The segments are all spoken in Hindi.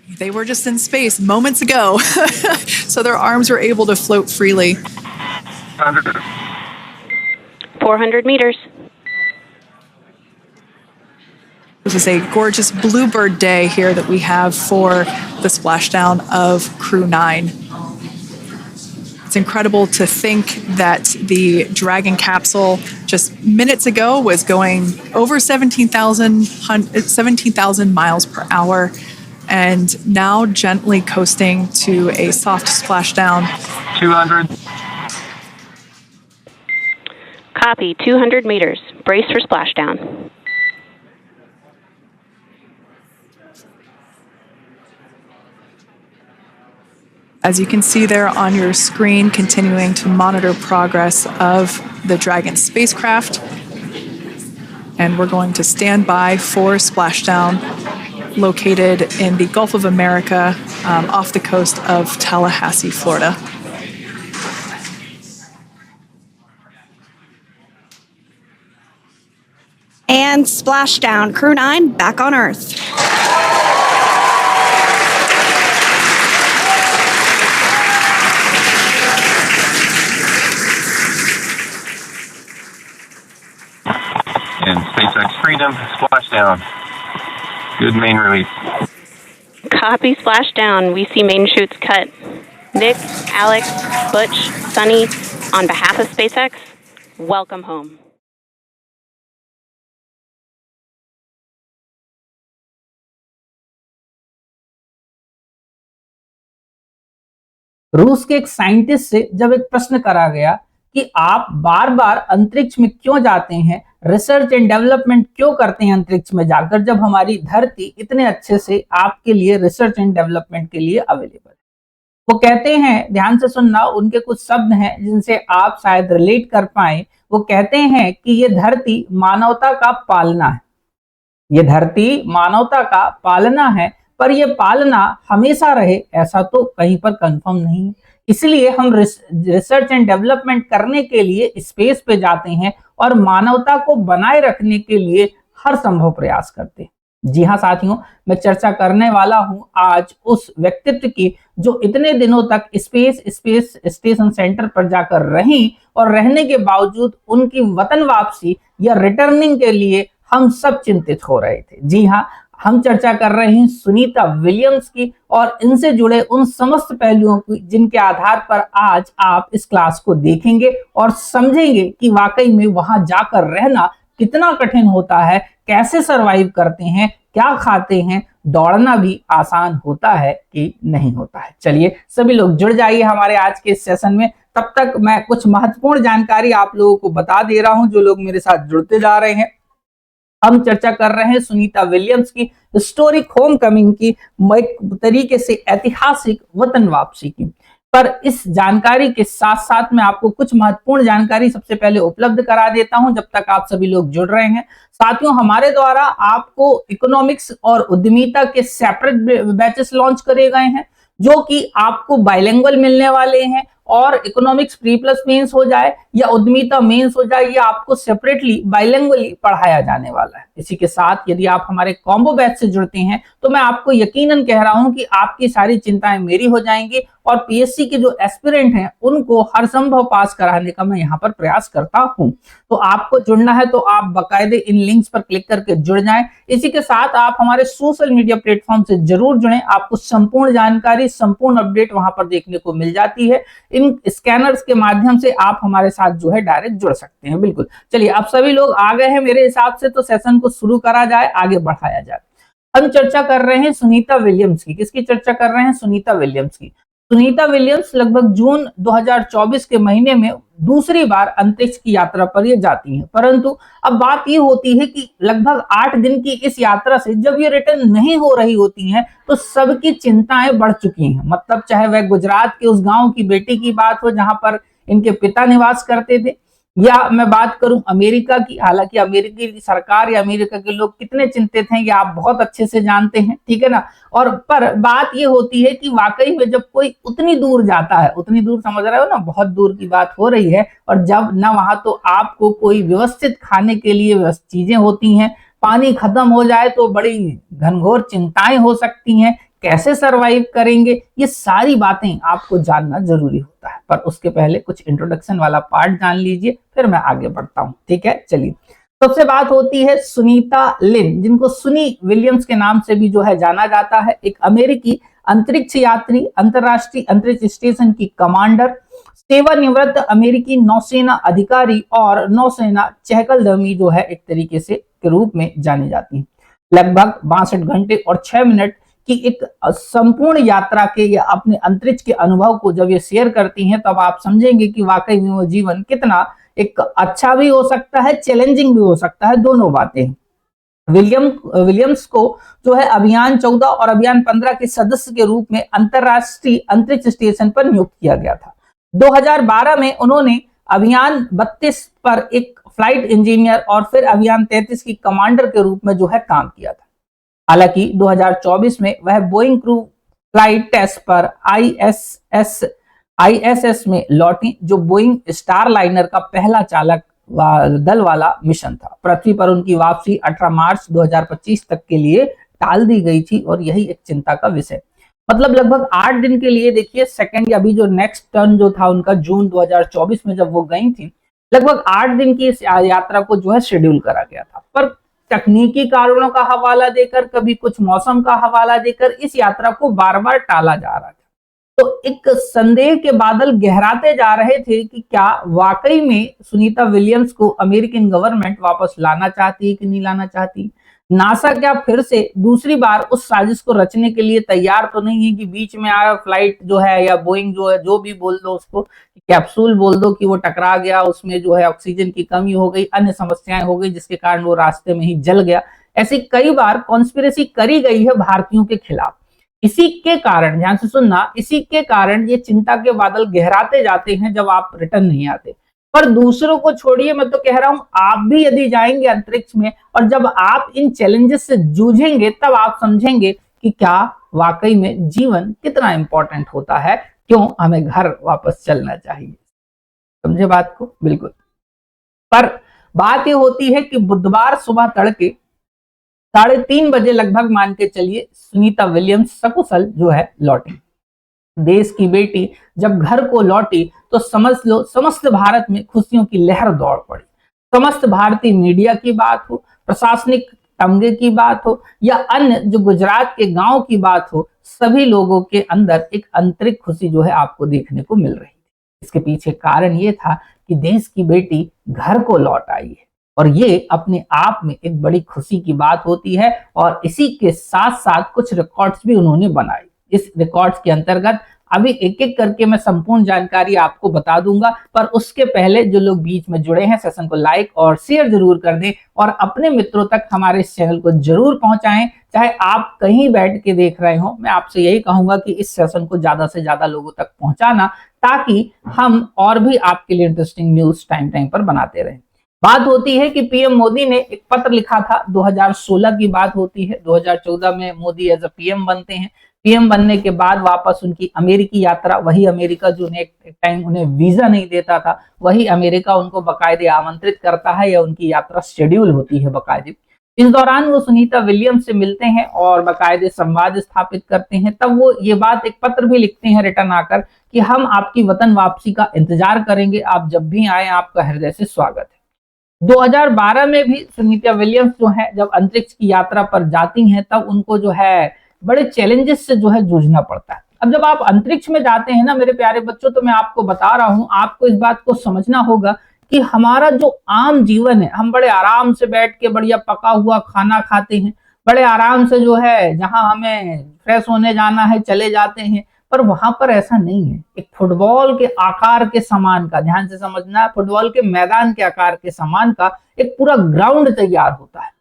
They were just in space moments ago, so their arms were able to float freely. 400 meters. This is a gorgeous bluebird day here that we have for the splashdown of Crew 9. It's incredible to think that the Dragon capsule just minutes ago was going over 17,000 miles per hour, and now gently coasting to a soft splashdown. 200. Copy, 200 meters. Brace for splashdown. As you can see there on your screen, continuing to monitor progress of the Dragon spacecraft. And we're going to stand by for splashdown, located in the Gulf of America, off the coast of Tallahassee, Florida. And splashdown, Crew 9 back on Earth. And SpaceX Freedom, splashdown. Good main release. Copy, splashdown. We see main chutes cut. Nick, Alex, Butch, Sunny, on behalf of SpaceX, welcome home. रूस के एक साइंटिस्ट से जब एक प्रश्न करा गया कि आप बार बार अंतरिक्ष में क्यों जाते हैं, रिसर्च एंड डेवलपमेंट क्यों करते हैं अंतरिक्ष में जाकर, जब हमारी धरती इतने अच्छे से आपके लिए रिसर्च एंड डेवलपमेंट के लिए अवेलेबल है। वो कहते हैं, ध्यान से सुनना, उनके कुछ शब्द हैं जिनसे आप शायद रिलेट कर पाए। वो कहते हैं कि ये धरती मानवता का पालना है, ये धरती मानवता का पालना है, पर ये पालना हमेशा रहे ऐसा तो कहीं पर कंफर्म नहीं है। इसलिए हम रिसर्च एंड डेवलपमेंट करने के लिए स्पेस पे जाते हैं और मानवता को बनाए रखने के लिए हर संभव प्रयास करते हैं। जी हाँ साथियों, मैं चर्चा करने वाला हूं आज उस व्यक्तित्व की जो इतने दिनों तक स्पेस स्टेशन सेंटर पर जाकर रही और रहने के बावजूद उनकी वतन वापसी या रिटर्निंग के लिए हम सब चिंतित हो रहे थे। जी हाँ, हम चर्चा कर रहे हैं सुनीता विलियम्स की और इनसे जुड़े उन समस्त पहलुओं की जिनके आधार पर आज आप इस क्लास को देखेंगे और समझेंगे कि वाकई में वहां जाकर रहना कितना कठिन होता है, कैसे सरवाइव करते हैं, क्या खाते हैं, दौड़ना भी आसान होता है कि नहीं होता है। चलिए सभी लोग जुड़ जाइए हमारे आज के इस सेशन में। तब तक मैं कुछ महत्वपूर्ण जानकारी आप लोगों को बता दे रहा हूं जो लोग मेरे साथ जुड़ते जा रहे हैं। हम चर्चा कर रहे हैं सुनीता विलियम्स की हिस्टोरिक होम कमिंग की, एक तरीके से ऐतिहासिक वतन वापसी की। पर इस जानकारी के साथ साथ मैं आपको कुछ महत्वपूर्ण जानकारी सबसे पहले उपलब्ध करा देता हूं जब तक आप सभी लोग जुड़ रहे हैं। साथियों, हमारे द्वारा आपको इकोनॉमिक्स और उद्यमिता के सेपरेट बैचेस लॉन्च करे गए हैं जो कि आपको बाइलिंगुअल मिलने वाले हैं, और इकोनॉमिक्स प्री प्लस मेंस हो जाए या उद्यमिता मेंस हो जाए, ये आपको सेपरेटली बाइलिंगुअली पढ़ाया जाने वाला है। इसी के साथ यदि आप हमारे कॉम्बो बैच से जुड़ते हैं तो मैं आपको यकीनन कह रहा हूं कि आपकी सारी चिंताएं मेरी हो जाएंगी और पीएससी के जो एस्पिरेंट हैं उनको हर संभव पास कराने का मैं यहाँ पर प्रयास करता हूं। तो आपको जुड़ना है तो आप बाकायदे इन लिंक्स पर क्लिक करके जुड़ जाएं। इसी के साथ आप हमारे सोशल मीडिया प्लेटफॉर्म से जरूर जुड़ें, आपको संपूर्ण जानकारी, संपूर्ण अपडेट वहां पर देखने को मिल जाती है। इन स्कैनर्स के माध्यम से आप हमारे साथ जो है डायरेक्ट जुड़ सकते हैं। बिल्कुल, चलिए अब सभी लोग आ गए हैं मेरे हिसाब से, तो सेशन को शुरू करा जाए, आगे बढ़ाया जाए। हम चर्चा कर रहे हैं सुनीता विलियम्स की। किसकी चर्चा कर रहे हैं? सुनीता विलियम्स की। सुनीता विलियम्स लगभग जून 2024 के महीने में दूसरी बार अंतरिक्ष की यात्रा पर ये जाती हैं। परंतु अब बात ये होती है कि लगभग 8 दिन की इस यात्रा से जब ये रिटर्न नहीं हो रही होती हैं तो सबकी चिंताएं बढ़ चुकी हैं। मतलब चाहे वह गुजरात के उस गांव की बेटी की बात हो जहां पर इनके पिता निवास करते थे, या मैं बात करूं अमेरिका की। हालांकि अमेरिकी सरकार या अमेरिका के लोग कितने चिंतित हैं ये आप बहुत अच्छे से जानते हैं, ठीक है ना। और पर बात ये होती है कि वाकई में जब कोई उतनी दूर जाता है, उतनी दूर समझ रहे हो ना, बहुत दूर की बात हो रही है, और जब ना वहां तो आपको कोई व्यवस्थित खाने के लिए चीजें होती हैं, पानी खत्म हो जाए तो बड़ी घनघोर चिंताएं हो सकती हैं, कैसे सरवाइव करेंगे, ये सारी बातें आपको जानना जरूरी होता है। पर उसके पहले कुछ इंट्रोडक्शन वाला पार्ट जान लीजिए, फिर मैं आगे बढ़ता हूं। ठीक है, चलिए। सबसे बात होती है सुनीता लिन, जिनको सुनी विलियम्स के नाम से भी जो है जाना जाता है। एक अमेरिकी अंतरिक्ष यात्री, अंतरराष्ट्रीय अंतरिक्ष स्टेशन की कमांडर, सेवानिवृत्त अमेरिकी नौसेना अधिकारी और नौसेना चहलकदमी जो है एक तरीके से के रूप में जानी जाती है। लगभग 62 घंटे और 6 मिनट की एक संपूर्ण यात्रा के या अपने अंतरिक्ष के अनुभव को जब ये शेयर करती हैं, तब आप समझेंगे कि वाकई में वो जीवन कितना एक अच्छा भी हो सकता है, चैलेंजिंग भी हो सकता है, दोनों बातें। विलियम्स को जो है अभियान 14 और अभियान 15 के सदस्य के रूप में अंतरराष्ट्रीय अंतरिक्ष स्टेशन पर नियुक्त किया गया था। 2012 में उन्होंने अभियान 32 पर एक फ्लाइट इंजीनियर और फिर अभियान 33 की कमांडर के रूप में जो है काम किया था। हालांकि 2024 में वह बोइंग क्रू फ्लाइट टेस्ट पर आईएसएस में लौटी, जो बोइंग स्टार लाइनर का पहला चालक दल वाला मिशन था। पृथ्वी पर उनकी वापसी 18 मार्च 2025 तक के लिए टाल दी गई थी और यही एक चिंता का विषय। मतलब लगभग 8 दिन के लिए, देखिए सेकंड या अभी जो नेक्स्ट टर्न जो था उनका जून 2024 में जब वो गई थी, लगभग 8 दिन की इस यात्रा को जो है शेड्यूल करा गया था। पर तकनीकी कारणों का हवाला देकर, कभी कुछ मौसम का हवाला देकर इस यात्रा को बार बार टाला जा रहा था। तो एक संदेह के बादल गहराते जा रहे थे कि क्या वाकई में सुनीता विलियम्स को अमेरिकन गवर्नमेंट वापस लाना चाहती है कि नहीं लाना चाहती। नासा क्या फिर से दूसरी बार उस साजिश को रचने के लिए तैयार तो नहीं है कि बीच में आया फ्लाइट जो है या बोइंग जो है, जो भी बोल दो उसको, कैप्सूल बोल दो, कि वो टकरा गया, उसमें जो है ऑक्सीजन की कमी हो गई, अन्य समस्याएं हो गई, जिसके कारण वो रास्ते में ही जल गया। ऐसी कई बार कॉन्स्पिरेसी करी गई है भारतीयों के खिलाफ। इसी के कारण, ध्यान से सुनना, इसी के कारण ये चिंता के बादल गहराते जाते हैं जब आप रिटर्न नहीं आते। पर दूसरों को छोड़िए, मैं तो कह रहा हूं आप भी यदि जाएंगे अंतरिक्ष में और जब आप इन चैलेंजेस से जूझेंगे, तब आप समझेंगे कि क्या वाकई में जीवन कितना इंपॉर्टेंट होता है, क्यों हमें घर वापस चलना चाहिए। समझे बात को? बिल्कुल। पर बात यह होती है कि बुधवार सुबह तड़के 3:30 बजे लगभग मान के चलिए, सुनीता विलियम्स सकुशल जो है लौटी। देश की बेटी जब घर को लौटी तो समझ लो समस्त भारत में खुशियों की लहर दौड़ पड़ी। समस्त भारतीय मीडिया की बात हो, प्रशासनिक तमगे की बात हो या अन्य जो गुजरात के गांव की बात हो, सभी लोगों के अंदर एक आंतरिक खुशी जो है आपको देखने को मिल रही थी। इसके पीछे कारण ये था कि देश की बेटी घर को लौट आई है और ये अपने आप में एक बड़ी खुशी की बात होती है। और इसी के साथ साथ कुछ रिकॉर्ड्स भी उन्होंने बनाए। इस रिकॉर्ड्स के अंतर्गत अभी एक एक करके मैं संपूर्ण जानकारी आपको बता दूंगा, पर उसके पहले जो लोग बीच में जुड़े हैं, सेशन को लाइक और शेयर जरूर कर दें और अपने मित्रों तक हमारे इस चैनल को जरूर पहुंचाएं। चाहे आप कहीं बैठ के देख रहे हो, मैं आपसे यही कहूंगा कि इस सेशन को ज्यादा से ज्यादा लोगों तक पहुंचाना, ताकि हम और भी आपके लिए इंटरेस्टिंग न्यूज टाइम पर बनाते रहें। बात होती है कि पीएम मोदी ने एक पत्र लिखा था, 2016 की बात होती है। 2014 में मोदी एज अ पीएम बनते हैं। पीएम बनने के बाद वापस उनकी अमेरिकी यात्रा, वही अमेरिका जो एक टाइम उन्हें वीजा नहीं देता था, वही अमेरिका उनको बाकायदे आमंत्रित करता है या उनकी यात्रा शेड्यूल होती है बाकायदे। इस दौरान वो सुनीता विलियम्स से मिलते हैं और बाकायदे संवाद स्थापित करते हैं। तब वो ये बात एक पत्र भी लिखते हैं रिटर्न आकर कि हम आपकी वतन वापसी का इंतजार करेंगे, आप जब भी आए आपका हृदय से स्वागत है। 2012 में भी सुनीता विलियम्स जो है जब अंतरिक्ष की यात्रा पर जाती हैं, तब उनको जो है बड़े चैलेंजेस से जो है जूझना पड़ता है। अब जब आप अंतरिक्ष में जाते हैं ना मेरे प्यारे बच्चों, तो मैं आपको बता रहा हूं, आपको इस बात को समझना होगा कि हमारा जो आम जीवन है, हम बड़े आराम से बैठ के बढ़िया पका हुआ खाना खाते हैं, बड़े आराम से जो है जहां हमें फ्रेश होने जाना है चले जाते हैं। पर वहां पर ऐसा नहीं है। एक फुटबॉल के आकार के समान का, ध्यान से समझना, फुटबॉल के मैदान के आकार के समान का एक पूरा ग्राउंड तैयार होता है।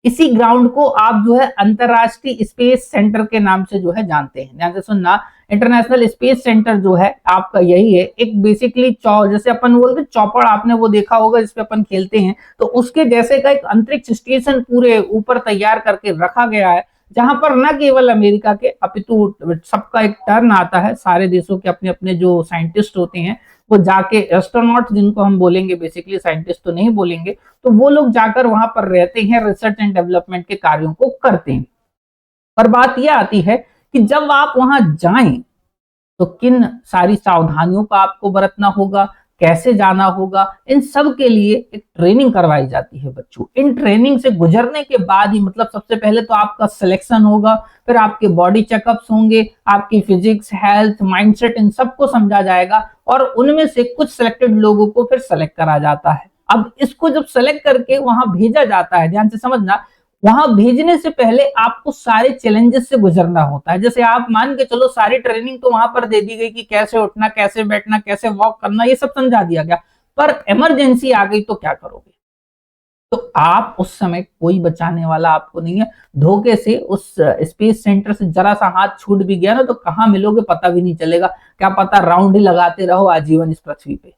इसी ग्राउंड को आप जो है अंतरराष्ट्रीय स्पेस सेंटर के नाम से जो है जानते हैं। ध्यान से सुनना, इंटरनेशनल स्पेस सेंटर जो है आपका यही है। एक बेसिकली जैसे अपन बोलते चौपड़, आपने वो देखा होगा जिसपे अपन खेलते हैं, तो उसके जैसे का एक अंतरिक्ष स्टेशन पूरे ऊपर तैयार करके रखा गया है, जहां पर न केवल अमेरिका के अपितु सबका एक टर्न आता है। सारे देशों के अपने अपने जो साइंटिस्ट होते हैं वो जाके, एस्ट्रोनॉट जिनको हम बोलेंगे, बेसिकली साइंटिस्ट तो नहीं बोलेंगे, तो वो लोग जाकर वहां पर रहते हैं, रिसर्च एंड डेवलपमेंट के कार्यों को करते हैं। पर बात यह आती है कि जब आप वहां जाएं तो किन सारी सावधानियों का आपको बरतना होगा, कैसे जाना होगा, इन सब के लिए एक ट्रेनिंग करवाई जाती है बच्चों। इन ट्रेनिंग से गुजरने के बाद ही मतलब सबसे पहले तो आपका सिलेक्शन होगा, फिर आपके बॉडी चेकअप्स होंगे, आपकी फिजिक्स, हेल्थ, माइंडसेट, इन सबको समझा जाएगा और उनमें से कुछ सिलेक्टेड लोगों को फिर सेलेक्ट करा जाता है। अब इसको जब सेलेक्ट करके वहां भेजा जाता है, ध्यान से समझना, वहां भेजने से पहले आपको सारे चैलेंजेस से गुजरना होता है। जैसे आप मान के चलो सारी ट्रेनिंग तो वहां पर दे दी गई कि कैसे उठना, कैसे बैठना, कैसे वॉक करना, ये सब समझा दिया गया, पर इमरजेंसी आ गई तो क्या करोगे? तो आप उस समय कोई बचाने वाला आपको नहीं है। धोखे से उस स्पेस सेंटर से जरा सा हाथ छूट भी गया ना तो कहां मिलोगे पता भी नहीं चलेगा, क्या पता राउंड ही लगाते रहो आजीवन इस पृथ्वी पे।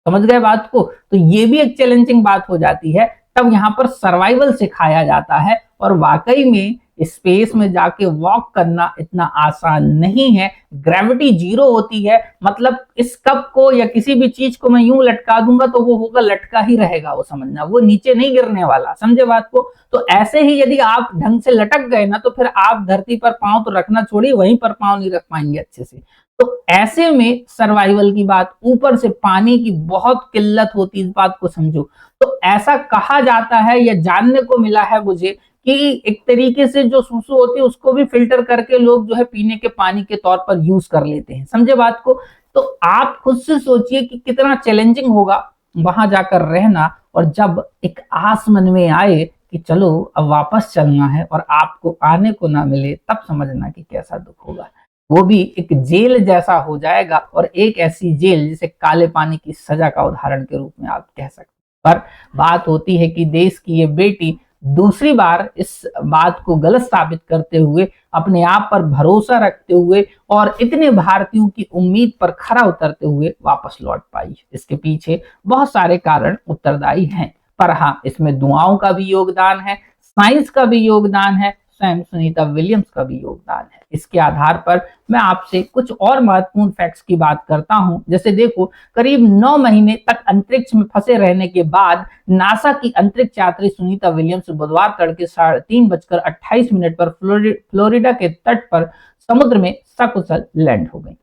समझ गए बात को? तो ये भी एक चैलेंजिंग बात हो जाती है। तब यहाँ पर सर्वाइवल सिखाया जाता है और वाकई में स्पेस में जाके वॉक करना इतना आसान नहीं है। ग्रेविटी जीरो होती है, मतलब इस कप को या किसी भी चीज को मैं यूं लटका दूंगा तो वो होगा, लटका ही रहेगा, वो समझना, वो नीचे नहीं गिरने वाला। समझे बात को? तो ऐसे ही यदि आप ढंग से लटक गए ना तो फिर आप धरती पर पांव तो रखना छोड़िए, वहीं पर पांव नहीं रख पाएंगे अच्छे से। तो ऐसे में सर्वाइवल की बात, ऊपर से पानी की बहुत किल्लत होती, इस बात को समझो। तो ऐसा कहा जाता है या जानने को मिला है मुझे कि एक तरीके से जो सुसु होती है उसको भी फिल्टर करके लोग जो है पीने के पानी के तौर पर यूज कर लेते हैं। समझे बात को? तो आप खुद से सोचिए कि कितना चैलेंजिंग होगा वहां जाकर रहना, और जब एक आस मन में आए कि चलो अब वापस चलना है और आपको आने को ना मिले, तब समझना कि कैसा दुख होगा। वो भी एक जेल जैसा हो जाएगा, और एक ऐसी जेल जिसे काले पानी की सजा का उदाहरण के रूप में आप कह सकते हैं। पर बात होती है कि देश की ये बेटी दूसरी बार इस बात को गलत साबित करते हुए, अपने आप पर भरोसा रखते हुए और इतने भारतीयों की उम्मीद पर खरा उतरते हुए वापस लौट पाई। इसके पीछे बहुत सारे कारण उत्तरदायी हैं, पर हाँ, इसमें दुआओं का भी योगदान है, साइंस का भी योगदान है, स्वयं सुनीता विलियम्स का भी योगदान है। इसके आधार पर मैं आपसे कुछ और महत्वपूर्ण फैक्ट्स की बात करता हूं। जैसे देखो, करीब 9 महीने तक अंतरिक्ष में फंसे रहने के बाद नासा की अंतरिक्ष यात्री सुनीता विलियम्स बुधवार तड़के 3:28 पर फ्लोरिडा के तट पर समुद्र में सकुशल लैंड हो गई।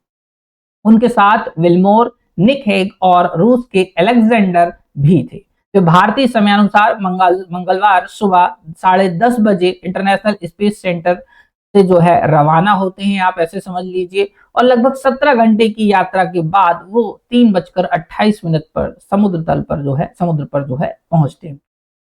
उनके साथ विल्मोर, निक हेग और रूस के अलेक्जेंडर भी थे। तो भारतीय समयानुसार मंगलवार सुबह 10:30 बजे इंटरनेशनल स्पेस सेंटर से जो है रवाना होते हैं, आप ऐसे समझ लीजिए, और लगभग 17 घंटे की यात्रा के बाद वो 3:28 पर समुद्र पर जो है पहुंचते हैं।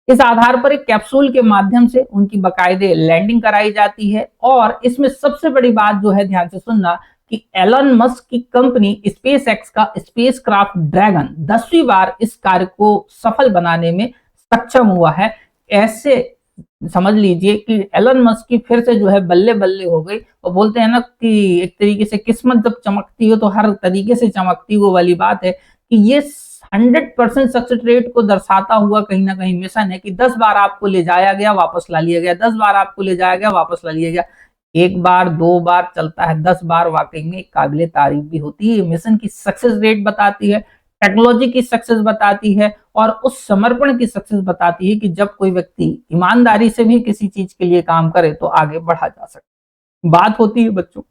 इस आधार पर एक कैप्सूल के माध्यम से उनकी बाकायदे लैंडिंग कराई जाती है, और इसमें सबसे बड़ी बात जो है, ध्यान से सुनना, कि एलन मस्क की कंपनी स्पेस एक्स का स्पेसक्राफ्ट ड्रैगन 10वीं बार इस कार्य को सफल बनाने में सक्षम हुआ है। ऐसे समझ लीजिए कि एलन मस्क की फिर से जो है बल्ले बल्ले हो गई। वो बोलते हैं ना कि एक तरीके से किस्मत जब चमकती हो तो हर तरीके से चमकती, वो वाली बात है कि ये 100% सक्सेस रेट को दर्शाता हुआ कहीं ना कहीं मिशन है कि 10 बार आपको ले जाया गया, वापस ला लिया गया, 10 बार आपको ले जाया गया, वापस ला लिया गया। एक बार, 2 बार चलता है, 10 बार वाकई में काबिले तारीफ भी होती है। मिशन की सक्सेस रेट बताती है, टेक्नोलॉजी की सक्सेस बताती है, और उस समर्पण की सक्सेस बताती है कि जब कोई व्यक्ति ईमानदारी से भी किसी चीज के लिए काम करे तो आगे बढ़ा जा सकता। बात होती है बच्चों,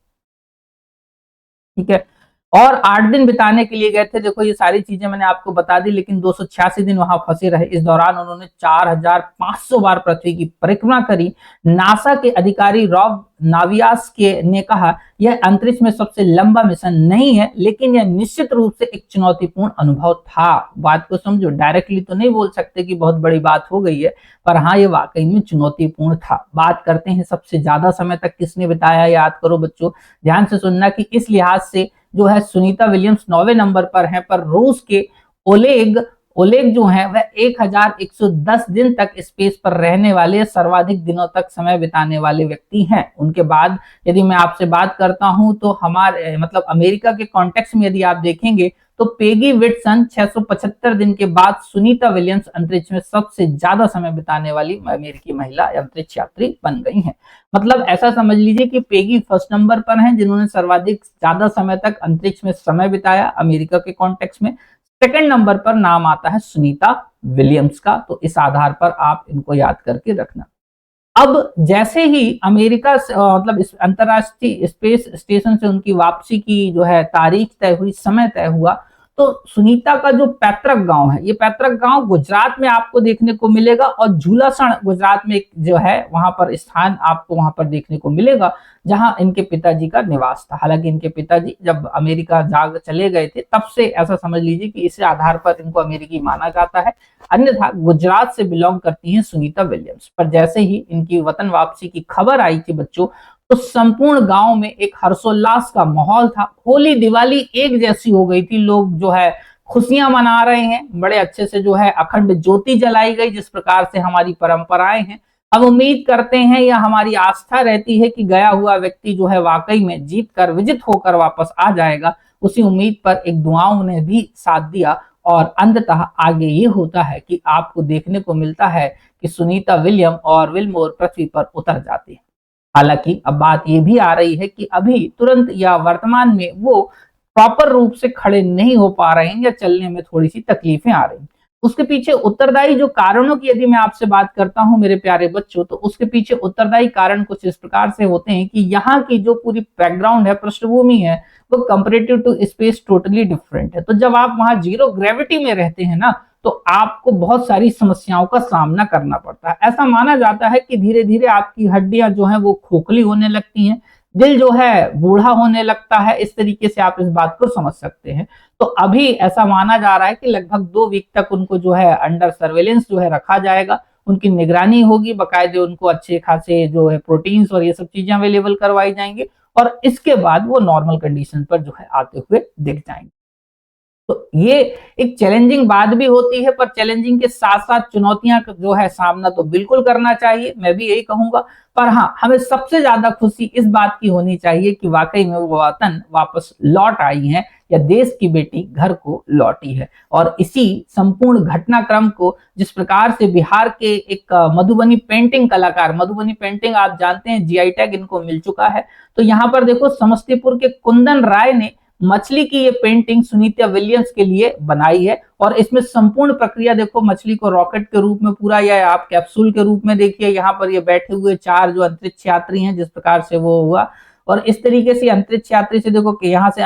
ठीक है। और 8 दिन बिताने के लिए गए थे। देखो, ये सारी चीजें मैंने आपको बता दी, लेकिन 286 दिन वहां फंसे रहे। इस दौरान उन्होंने 4500 बार पृथ्वी की परिक्रमा करी। नासा के अधिकारी रॉब नावियास ने कहा, यह अंतरिक्ष में सबसे लंबा मिशन नहीं है, लेकिन यह निश्चित रूप से एक चुनौतीपूर्ण अनुभव था। बात को समझो, डायरेक्टली तो नहीं बोल सकते कि बहुत बड़ी बात हो गई है, पर हाँ, ये वाकई में चुनौतीपूर्ण था। बात करते हैं सबसे ज्यादा समय तक किसने बिताया। याद करो बच्चों, ध्यान से सुनना कि इस लिहाज से जो है सुनीता विलियम्स 9वें नंबर पर हैं, पर रूस के ओलेग जो हैं वह 1110 दिन तक स्पेस पर रहने वाले सर्वाधिक दिनों तक समय बिताने वाले व्यक्ति हैं। उनके बाद यदि मैं आपसे बात करता हूं तो हमारे मतलब अमेरिका के कॉन्टेक्स्ट में यदि आप देखेंगे तो पेगी विटसन 675 दिन के बाद सुनीता विलियम्स अंतरिक्ष में सबसे ज्यादा समय बिताने वाली अमेरिकी महिला अंतरिक्ष यात्री बन गई हैं। मतलब ऐसा समझ लीजिए कि पेगी फर्स्ट नंबर पर हैं जिन्होंने सर्वाधिक ज्यादा समय तक अंतरिक्ष में समय बिताया अमेरिका के कॉन्टेक्स्ट में। सेकंड नंबर पर नाम आता है सुनीता विलियम्स का। तो इस आधार पर आप इनको याद करके रखना। अब जैसे ही अमेरिका मतलब इस अंतर्राष्ट्रीय स्पेस स्टेशन से उनकी वापसी की जो है तारीख तय हुई, समय तय हुआ, तो सुनीता का जो पैतृक गांव है, ये पैतृक गांव गुजरात में आपको देखने को मिलेगा और झूलासण गुजरात में जो है वहां पर स्थान आपको वहां पर देखने को मिलेगा जहां इनके पिताजी का निवास था। हालांकि इनके पिताजी जब अमेरिका जाग चले गए थे तब से ऐसा समझ लीजिए कि इस आधार पर इनको अमेरिकी माना जाता है, अन्यथा गुजरात से बिलोंग करती हैं सुनीता विलियम्स। पर जैसे ही इनकी वतन वापसी की खबर आई थी बच्चों, तो संपूर्ण गांव में एक हर्षोल्लास का माहौल था। होली दिवाली एक जैसी हो गई थी, लोग जो है खुशियां मना रहे हैं, बड़े अच्छे से जो है अखंड ज्योति जलाई गई जिस प्रकार से हमारी परंपराएं हैं। हम उम्मीद करते हैं या हमारी आस्था रहती है कि गया हुआ व्यक्ति जो है वाकई में जीत कर विजित होकर वापस आ जाएगा। उसी उम्मीद पर एक दुआओं ने भी साथ दिया और अंततः आगे ये होता है कि आपको देखने को मिलता है कि सुनीता विलियम और विलमोर पृथ्वी पर उतर जाती है। हालांकि अब बात ये भी आ रही है कि अभी तुरंत या वर्तमान में वो प्रॉपर रूप से खड़े नहीं हो पा रहे हैं या चलने में थोड़ी सी तकलीफें आ रही हैं। उसके पीछे उत्तरदायी जो कारणों की यदि मैं आपसे बात करता हूं मेरे प्यारे बच्चों, तो उसके पीछे उत्तरदायी कारण कुछ इस प्रकार से होते हैं कि यहाँ की जो पूरी बैकग्राउंड है, पृष्ठभूमि है, वो comparative to space totally different है। तो जब आप वहां जीरो ग्रेविटी में रहते हैं ना, तो आपको बहुत सारी समस्याओं का सामना करना पड़ता है। ऐसा माना जाता है कि धीरे धीरे आपकी हड्डियां जो हैं वो खोखली होने लगती हैं, दिल जो है बूढ़ा होने लगता है। इस तरीके से आप इस बात को समझ सकते हैं। तो अभी ऐसा माना जा रहा है कि लगभग 2 वीक तक उनको जो है अंडर सर्वेलेंस जो है रखा जाएगा, उनकी निगरानी होगी, बाकायदे उनको अच्छे खासे जो है प्रोटीन्स और ये सब चीजें अवेलेबल करवाई जाएंगी और इसके बाद वो नॉर्मल कंडीशन पर जो है आते हुए दिख जाएंगे। तो ये एक चैलेंजिंग बात भी होती है, पर चैलेंजिंग के साथ साथ चुनौतियां जो है सामना तो बिल्कुल करना चाहिए, मैं भी यही कहूंगा। पर हाँ, हमें सबसे ज्यादा खुशी इस बात की होनी चाहिए कि वाकई में वो वतन वापस लौट आई है या देश की बेटी घर को लौटी है। और इसी संपूर्ण घटनाक्रम को जिस प्रकार से बिहार के एक मधुबनी पेंटिंग कलाकार, मधुबनी पेंटिंग आप जानते हैं जीआई टैग इनको मिल चुका है। तो यहाँ पर देखो समस्तीपुर के कुंदन राय ने मछली की ये पेंटिंग सुनीता विलियम्स के लिए बनाई है और इसमें संपूर्ण प्रक्रिया देखो, मछली को रॉकेट के रूप में पूरा या आप कैप्सूल के रूप में देखिए, यहाँ पर ये बैठे हुए 4 जो अंतरिक्ष यात्री हैं जिस प्रकार से वो हुआ। और इस तरीके से अंतरिक्ष यात्री से देखो कि यहाँ से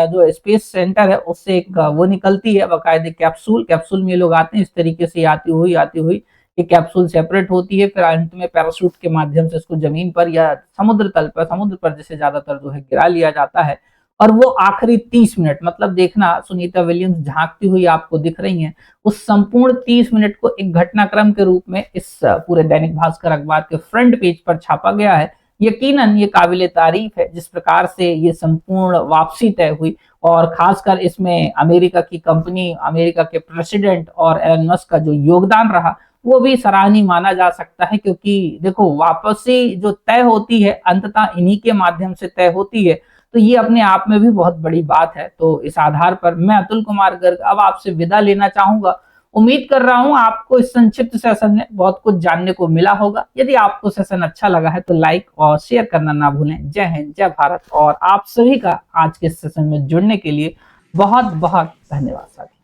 जो स्पेस सेंटर है उससे एक वो निकलती है बाकायदे कैप्सूल में ये लोग आते हैं। इस तरीके से आती हुई ये कैप्सूल सेपरेट होती है, फिर अंत में पैराशूट के माध्यम से इसको जमीन पर या समुद्र पर जैसे ज्यादातर जो है गिरा लिया जाता है। और वो आखिरी 30 मिनट, मतलब देखना सुनीता विलियम्स झांकती हुई आपको दिख रही हैं, उस संपूर्ण 30 मिनट को एक घटनाक्रम के रूप में इस पूरे दैनिक भास्कर अखबार के फ्रंट पेज पर छापा गया है। यकीनन ये काबिले तारीफ है जिस प्रकार से ये संपूर्ण वापसी तय हुई और खासकर इसमें अमेरिका की कंपनी, अमेरिका के प्रेसिडेंट और एलन मस्क का जो योगदान रहा वो भी सराहनीय माना जा सकता है। क्योंकि देखो वापसी जो तय होती है अंततः इन्हीं के माध्यम से तय होती है, तो ये अपने आप में भी बहुत बड़ी बात है। तो इस आधार पर मैं अतुल कुमार गर्ग अब आपसे विदा लेना चाहूंगा। उम्मीद कर रहा हूं आपको इस संक्षिप्त सेशन में बहुत कुछ जानने को मिला होगा। यदि आपको सेशन अच्छा लगा है तो लाइक और शेयर करना ना भूलें। जय हिंद, जय भारत। और आप सभी का आज के सेशन में जुड़ने के लिए बहुत बहुत धन्यवाद साथी।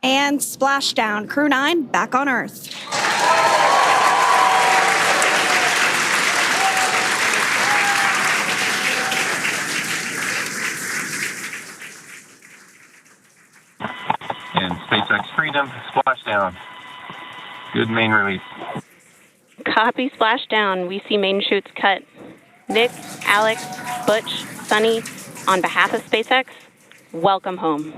And splashdown. Crew 9 back on Earth. And SpaceX Freedom, splashdown. Good main release. Copy splashdown. We see main chutes cut. Nick, Alex, Butch, Sunny, on behalf of SpaceX, welcome home.